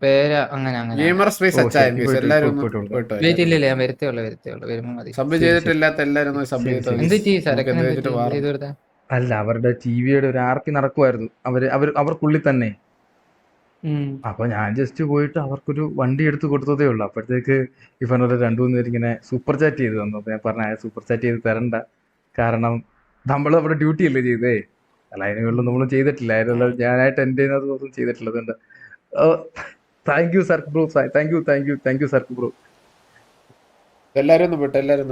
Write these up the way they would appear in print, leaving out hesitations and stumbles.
പേര് അങ്ങനെ gamer space അച്ചായൻ എല്ലാരും ഒന്ന് പോയിട്ട് ഇല്ല ഞാൻ വരത്തേ ഉള്ളൂ വരുമ്പോ മതി. സബ് ചെയ്തിട്ടില്ലാത്ത എല്ലാരും സബ് ചെയ്തോ. എന്ത് നമുക്ക് എന്ത് വെച്ചിട്ട് മാറും. അല്ല, അവരുടെ ടിവിയുടെ ഒരു ആർപി നടക്കുമായിരുന്നു അവർക്കുള്ളിൽ തന്നെ. അപ്പൊ ഞാൻ ജസ്റ്റ് പോയിട്ട് അവർക്കൊരു വണ്ടി എടുത്ത് കൊടുത്തതേ ഉള്ളൂ. അപ്പോഴത്തേക്ക് ഈ പറഞ്ഞ 2-3 പേര് ഇങ്ങനെ സൂപ്പർ ചാറ്റ് ചെയ്ത് തന്നു. അപ്പൊ ഞാൻ പറഞ്ഞ സൂപ്പർ ചാറ്റ് ചെയ്ത് തരണ്ട, കാരണം നമ്മൾ അവിടെ ഡ്യൂട്ടി അല്ലേ ചെയ്തേ. അല്ല, അതിന് വെള്ളം നമ്മളൊന്നും ചെയ്തിട്ടില്ല. അതിനുള്ള ഞാനായിട്ട് എന്റെ ഒന്നും ചെയ്തിട്ടില്ല. അതുകൊണ്ട് താങ്ക് യു സർക്ക് ബ്രോ, താങ്ക് യു സർക്ക് ബ്രോ. എല്ലാരും ഒന്ന് വിട്ടെ, എല്ലാരും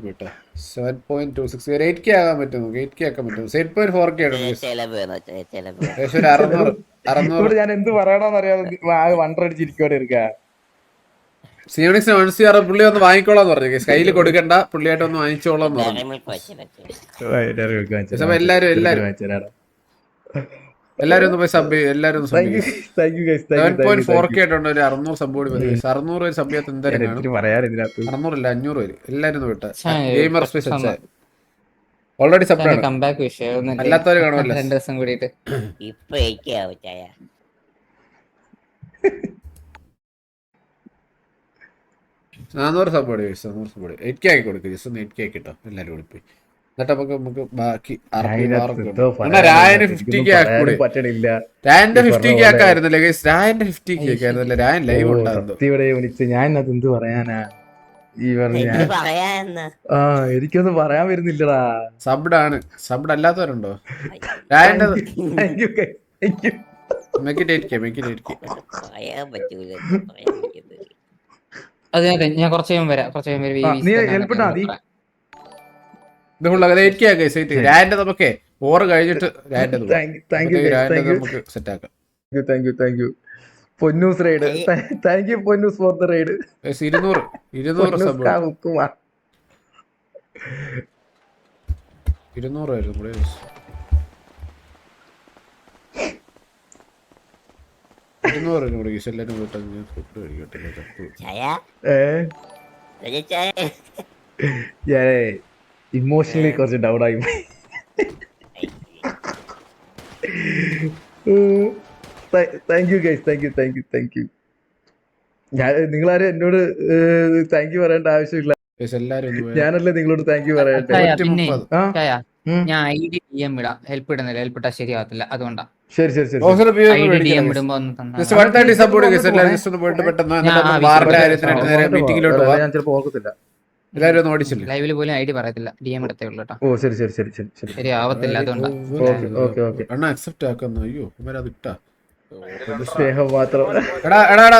വിട്ടെ. 7.26 8K ആകാൻ പറ്റും. 8K ആക്കാൻ പറ്റും. 8.4K ഞാൻ എന്ത് പറയണമെന്ന് അറിയാതെ വണ്ടടിച്ചിരിക്കോടെ ഇരിക്കാ. സിയോണിക്സ് 1CR പുള്ളി ഒന്ന് വാങ്ങിക്കോളാന്ന് പറഞ്ഞു. കയ്യിൽ കൊടുക്കണ്ട, പുള്ളിയായിട്ട് ഒന്ന് വാങ്ങിച്ചോളാന്ന് പറഞ്ഞു. എല്ലാരും ഒന്ന് പോയി സബ് ചെയ്യും. എല്ലാരും 7.4K ആയിട്ടുണ്ട്. ഒരു 600 സബ് കൂടി മതി. 600 സബ് ചെയ്യാത്ത എന്തായാലും 600 അല്ല 500 വരും. എല്ലാരും ഒന്ന് വിട്ടെ. ഗെയിമർ സ്പേസ് അച്ചായൻ ഓൾറെഡി സബ് ആണ്. അല്ലാത്തവര് കാണുമല്ലോ 2 ദിവസം കൂടിയിട്ട്. 400 സബ് കൂടി 8K ആക്കി കൊടുക്കും. ജസ്റ്റ് ഒന്ന് 8K ആക്കിട്ടോ എല്ലാരും കൂടി പോയി. എന്നിട്ട് നമുക്ക് ബാക്കി രായന് 50K ആക്കൂടെ. രായന്റെ 50K ആക്കായിരുന്നല്ലേ ഗൈസ്? രായന്റെ 50K ആക്കായിരുന്നല്ലേ? രായൻ ലൈവ് ഉണ്ടായിരുന്നു. ഞാൻ അത് എന്ത് പറയാനാ ഈ എനിക്കൊന്നും പറയാൻ വരുന്നില്ലടാ. സബ്ഡ് അല്ലാത്തവരുണ്ടോ? രായന്റെ അതെ ഞാൻ കുറച്ച് രായന്റെ നമുക്കേ ഓറ് കഴിഞ്ഞിട്ട് നമുക്ക് സെറ്റ് ആക്കാം. Thank you Ponnus ride. Thank you Ponnus for the ride. 200 emotionally കുറച്ച് ഡൗൺ ആയി. Thank you guys, thank you. നിങ്ങളാരും എന്നോട് താങ്ക് യു പറയേണ്ട ആവശ്യമില്ല. ഞാനല്ലേ നിങ്ങളോട് താങ്ക് യു പറയട്ടെ. ഞാൻ ID DM ഇടാം. ഹെൽപ്പ് ഇട്ടാ ശരിയാവത്തില്ല, അതുകൊണ്ടാ. ശരി. ഞാൻ ചിലപ്പോ ഓർക്കത്തില്ല. ലൈവില് പോലും ID പറയത്തില്ല, DM ഇടത്തേ ഉള്ളൂ കേട്ടോ. ഓ ശരി. ശരിയാവത്തില്ല, അതുകൊണ്ടാ. സ്നേഹം മാത്രം.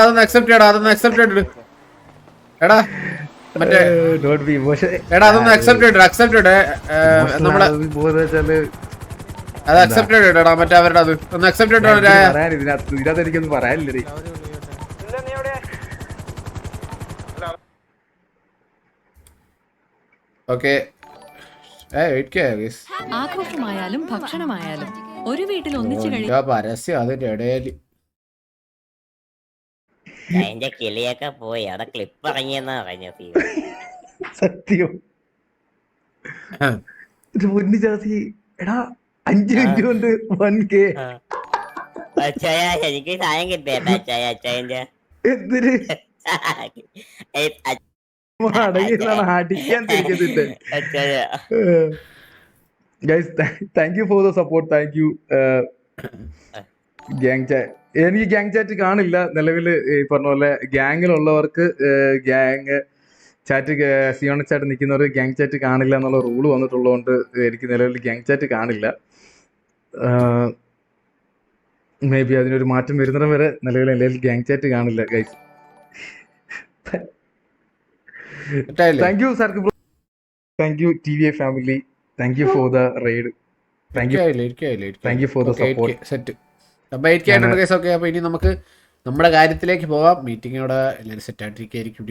അതൊന്ന് അക്സെപ്റ്റ് ചെയ്യടാ. അതൊന്ന് അക്സെപ്റ്റ് ചെയ്തിട്ട് എടാ മറ്റേ അതൊന്ന് അക്സെപ്റ്റ് അത് അക്സെപ്റ്റ് ചെയ്യടാ. മറ്റേ അവരുടെ അത് ഒന്ന് അക്സെപ്റ്റ് ഇതിനകത്ത് എനിക്കൊന്നും പറയാനില്ലേ. ഓക്കെ. ആഘോഷമായാലും ഭക്ഷണമായാലും ഒരു വീട്ടിൽ ഒന്നിച്ചു പരസ്യം അതിന്റെ ഇടയില് അതിന്റെ കിളിയൊക്കെ പോയി. അവിടെ ക്ലിപ്പ് ഇറങ്ങിയെന്നാ പറഞ്ഞത്. സത്യം. പൊന്നു ജാസി എടാ 5 മിനിറ്റ് കൊണ്ട് 1K. അച്ചായ എനിക്ക് സായം കിട്ടിയേട്ടാ അച്ചായ. അച്ചായന്റെ എന്തിന് അടിക്കാൻ തിരിക്കത്തില്ല. Guys thank you for the support. Thank you gang chat. എനിക്ക് ഗ്യാങ് ചാറ്റ് കാണില്ല നിലവിൽ. ഈ പറഞ്ഞ പോലെ ഗ്യാങ്ങിലുള്ളവർക്ക് ഗ്യാങ് ചാറ്റ് സിയോണ ചാറ്റ് നിൽക്കുന്നവർ ഗ്യാങ് ചാറ്റ് കാണില്ല എന്നുള്ള റൂള് വന്നിട്ടുള്ളതുകൊണ്ട് എനിക്ക് നിലവിൽ ഗ്യാങ് ചാറ്റ് കാണില്ല. മേ ബി അതിനൊരു മാറ്റം വരുന്നിടം വരെ നിലവിൽ നിലവിൽ ഗ്യാങ് ചാറ്റ് കാണില്ല ഗൈസ്. താങ്ക് യു സർക്ക് bro. Thank you TVA family. Thank you for the ride. Thank you for the support. Set. അപ്പൊ ഇനി നമുക്ക് നമ്മുടെ കാര്യത്തിലേക്ക് പോവാം. മീറ്റിംഗോടെ എല്ലാവരും സെറ്റ് ആയിട്ടിരിക്കും.